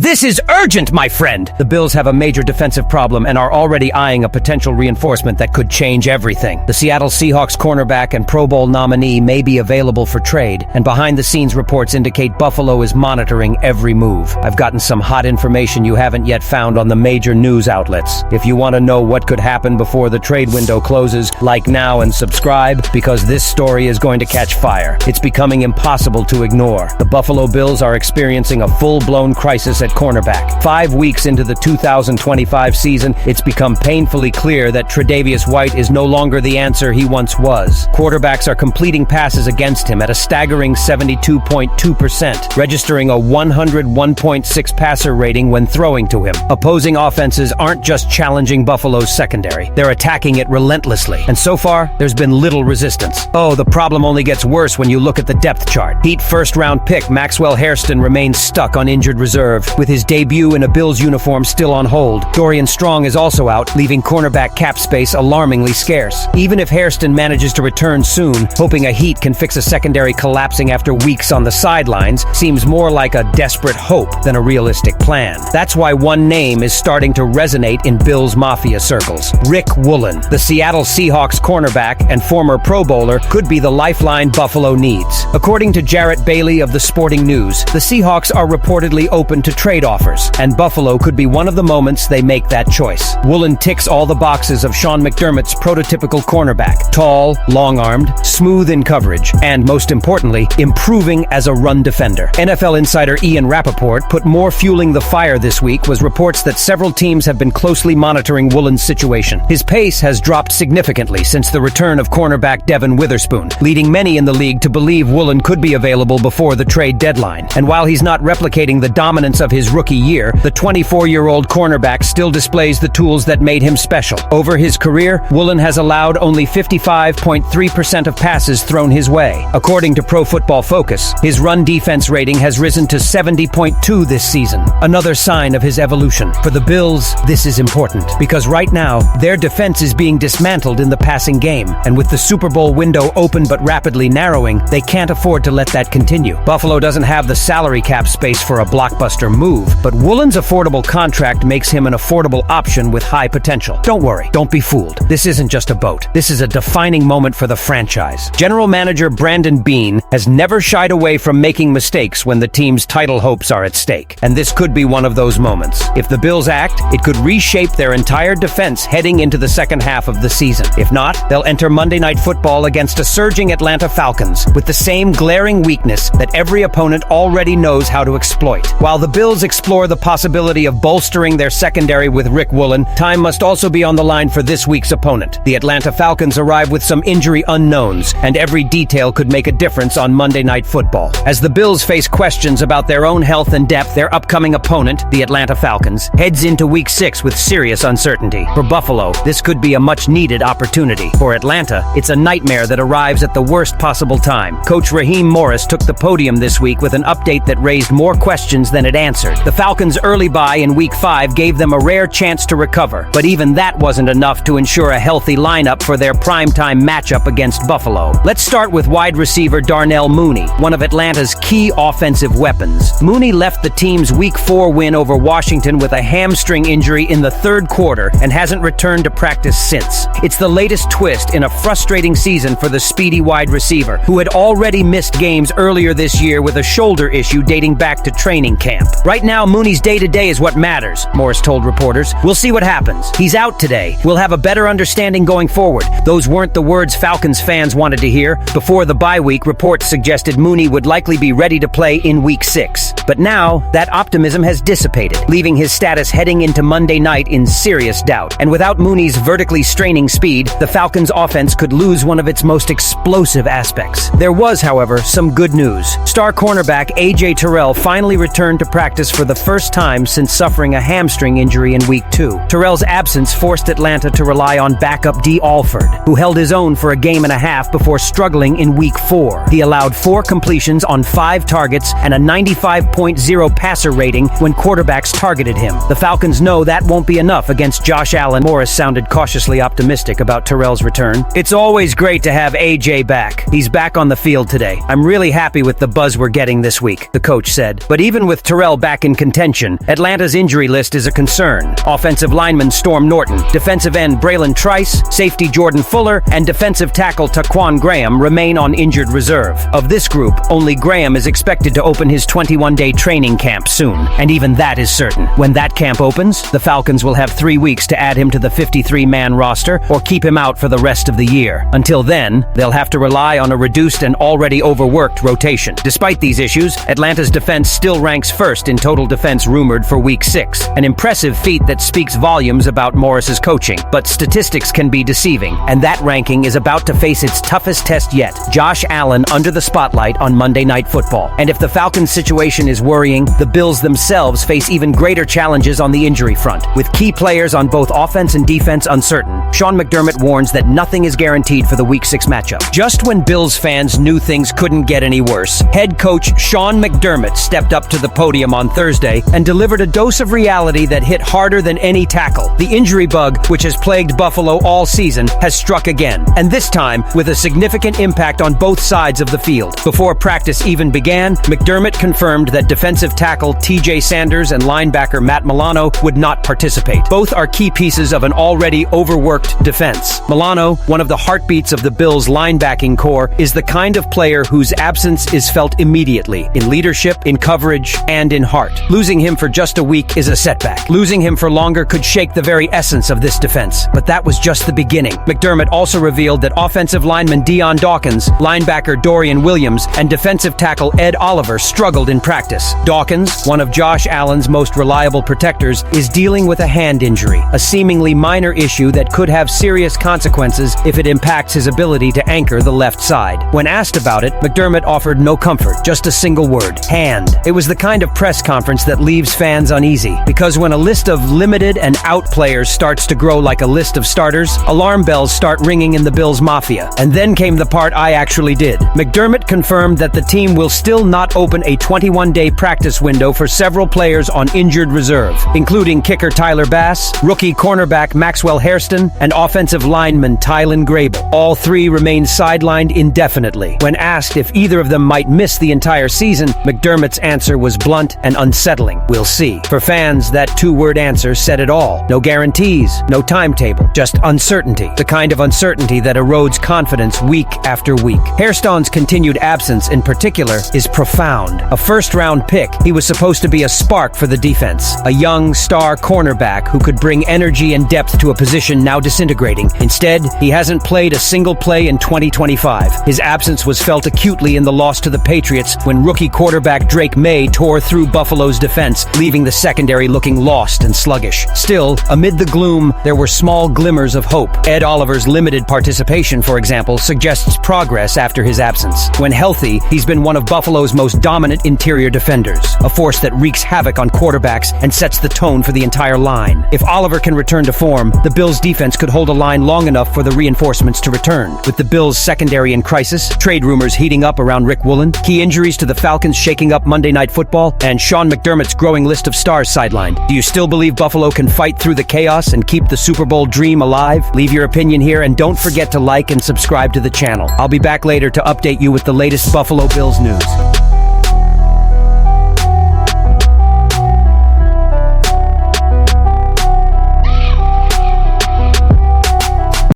This is urgent, my friend! The Bills have a major defensive problem and are already eyeing a potential reinforcement that could change everything. The Seattle Seahawks cornerback and Pro Bowl nominee may be available for trade, and behind-the-scenes reports indicate Buffalo is monitoring every move. I've gotten some hot information you haven't yet found on the major news outlets. If you want to know what could happen before the trade window closes, like now and subscribe, because this story is going to catch fire. It's becoming impossible to ignore. The Buffalo Bills are experiencing a full-blown crisis at cornerback. 5 weeks into the 2025 season, it's become painfully clear that Tre'Davious White is no longer the answer he once was. Quarterbacks are completing passes against him at a staggering 72.2%, registering a 101.6 passer rating when throwing to him. Opposing offenses aren't just challenging Buffalo's secondary, they're attacking it relentlessly. And so far, there's been little resistance. Oh, the problem only gets worse when you look at the depth chart. Heat first-round pick Maxwell Hairston remains stuck on injured reserve, with his debut in a Bills uniform still on hold. Dorian Strong is also out, leaving cornerback cap space alarmingly scarce. Even if Hairston manages to return soon, hoping a Heat can fix a secondary collapsing after weeks on the sidelines seems more like a desperate hope than a realistic plan. That's why one name is starting to resonate in Bills Mafia circles. Riq Woolen, the Seattle Seahawks cornerback and former Pro Bowler, could be the lifeline Buffalo needs. According to Jarrett Bailey of the Sporting News, the Seahawks are reportedly open to trade offers, and Buffalo could be one of the moments they make that choice. Woolen ticks all the boxes of Sean McDermott's prototypical cornerback: tall, long-armed, smooth in coverage, and most importantly, improving as a run defender. NFL insider Ian Rappaport put more fueling the fire this week was reports that several teams have been closely monitoring Woolen's situation. His pace has dropped significantly since the return of cornerback Devin Witherspoon, leading many in the league to believe Woolen could be available before the trade deadline. And while he's not replicating the dominance of his rookie year, the 24-year-old cornerback still displays the tools that made him special. Over his career, Woolen has allowed only 55.3% of passes thrown his way. According to Pro Football Focus, his run defense rating has risen to 70.2 this season, another sign of his evolution. For the Bills, this is important, because right now, their defense is being dismantled in the passing game, and with the Super Bowl window open but rapidly narrowing, they can't afford to let that continue. Buffalo doesn't have the salary cap space for a blockbuster move, but Woolen's affordable contract makes him an affordable option with high potential. Don't worry, don't be fooled. This isn't just a boat. This is a defining moment for the franchise. General manager Brandon Beane has never shied away from making mistakes when the team's title hopes are at stake, and this could be one of those moments. If the Bills act, it could reshape their entire defense heading into the second half of the season. If not, they'll enter Monday Night Football against a surging Atlanta Falcons with the same glaring weakness that every opponent already knows how to exploit. While the Bills explore the possibility of bolstering their secondary with Riq Woolen, time must also be on the line for this week's opponent. The Atlanta Falcons arrive with some injury unknowns, and every detail could make a difference on Monday Night Football. As the Bills face questions about their own health and depth, their upcoming opponent, the Atlanta Falcons, heads into Week 6 with serious uncertainty. For Buffalo, this could be a much-needed opportunity. For Atlanta, it's a nightmare that arrives at the worst possible time. Coach Raheem Morris took the podium this week with an update that raised more questions than it answered. The Falcons' early bye in Week 5 gave them a rare chance to recover, but even that wasn't enough to ensure a healthy lineup for their primetime matchup against Buffalo. Let's start with wide receiver Darnell Mooney, one of Atlanta's key offensive weapons. Mooney left the team's Week 4 win over Washington with a hamstring injury in the third quarter and hasn't returned to practice since. It's the latest twist in a frustrating season for the speedy wide receiver, who had already missed games earlier this year with a shoulder issue dating back to training camp. Right now, Mooney's day-to-day is what matters, Morris told reporters. We'll see what happens. He's out today. We'll have a better understanding going forward. Those weren't the words Falcons fans wanted to hear. Before the bye week, reports suggested Mooney would likely be ready to play in Week 6. But now, that optimism has dissipated, leaving his status heading into Monday night in serious doubt. And without Mooney's vertically straining speed, the Falcons' offense could lose one of its most explosive aspects. There was, however, some good news. Star cornerback A.J. Terrell finally returned to practice for the first time since suffering a hamstring injury in Week 2. Terrell's absence forced Atlanta to rely on backup D. Alford, who held his own for a game and a half before struggling in Week 4. He allowed 4 completions on 5 targets and a 95.0 passer rating when quarterbacks targeted him. The Falcons know that won't be enough against Josh Allen. Morris sounded cautiously optimistic about Terrell's return. It's always great to have A.J. back. He's back on the field today. I'm really happy with the buzz we're getting this week, the coach said. But even with Terrell back back in contention, Atlanta's injury list is a concern. Offensive lineman Storm Norton, defensive end Braylon Trice, safety Jordan Fuller, and defensive tackle Taquan Graham remain on injured reserve. Of this group, only Graham is expected to open his 21-day training camp soon, and even that is certain. When that camp opens, the Falcons will have 3 weeks to add him to the 53-man roster or keep him out for the rest of the year. Until then, they'll have to rely on a reduced and already overworked rotation. Despite these issues, Atlanta's defense still ranks first in total defense rumored for Week 6, an impressive feat that speaks volumes about Morris's coaching. But statistics can be deceiving, and that ranking is about to face its toughest test yet. Josh Allen under the spotlight on Monday Night Football. And if the Falcons' situation is worrying, the Bills themselves face even greater challenges on the injury front. With key players on both offense and defense uncertain, Sean McDermott warns that nothing is guaranteed for the Week 6 matchup. Just when Bills fans knew things couldn't get any worse, head coach Sean McDermott stepped up to the podium on Thursday and delivered a dose of reality that hit harder than any tackle. The injury bug, which has plagued Buffalo all season, has struck again, and this time with a significant impact on both sides of the field. Before practice even began, McDermott confirmed that defensive tackle TJ Sanders and linebacker Matt Milano would not participate. Both are key pieces of an already overworked defense. Milano, one of the heartbeats of the Bills' linebacking core, is the kind of player whose absence is felt immediately, in leadership, in coverage, and in heart. Losing him for just a week is a setback. Losing him for longer could shake the very essence of this defense. But that was just the beginning. McDermott also revealed that offensive lineman Deion Dawkins, linebacker Dorian Williams, and defensive tackle Ed Oliver struggled in practice. Dawkins, one of Josh Allen's most reliable protectors, is dealing with a hand injury, a seemingly minor issue that could have serious consequences if it impacts his ability to anchor the left side. When asked about it, McDermott offered no comfort, just a single word: hand. It was the kind of press conference that leaves fans uneasy, because when a list of limited and out players starts to grow like a list of starters, alarm bells start ringing in the Bills Mafia. And then came the part I actually did. McDermott confirmed that the team will still not open a 21-day practice window for several players on injured reserve, including kicker Tyler Bass, rookie cornerback Maxwell Hairston, and offensive lineman Tylen Grable. All three remain sidelined indefinitely. When asked if either of them might miss the entire season, McDermott's answer was blunt and unsettling: "We'll see." For fans, that two-word answer said it all. No guarantees, no timetable, just uncertainty. The kind of uncertainty that erodes confidence week after week. Hairston's continued absence, in particular, is profound. A first-round pick, he was supposed to be a spark for the defense, a young star cornerback who could bring energy and depth to a position now disintegrating. Instead, he hasn't played a single play in 2025. His absence was felt acutely in the loss to the Patriots when rookie quarterback Drake May tore through Buffalo's defense, leaving the secondary looking lost and sluggish. Still, amid the gloom, there were small glimmers of hope. Ed Oliver's limited participation, for example, suggests progress after his absence. When healthy, he's been one of Buffalo's most dominant interior defenders, a force that wreaks havoc on quarterbacks and sets the tone for the entire line. If Oliver can return to form, the Bills' defense could hold a line long enough for the reinforcements to return. With the Bills' secondary in crisis, trade rumors heating up around Riq Woolen, key injuries to the Falcons shaking up Monday Night Football, and Sean McDermott's growing list of stars sidelined, do you still believe Buffalo can fight through the chaos and keep the Super Bowl dream alive? Leave your opinion here and don't forget to like and subscribe to the channel. I'll be back later to update you with the latest Buffalo Bills news.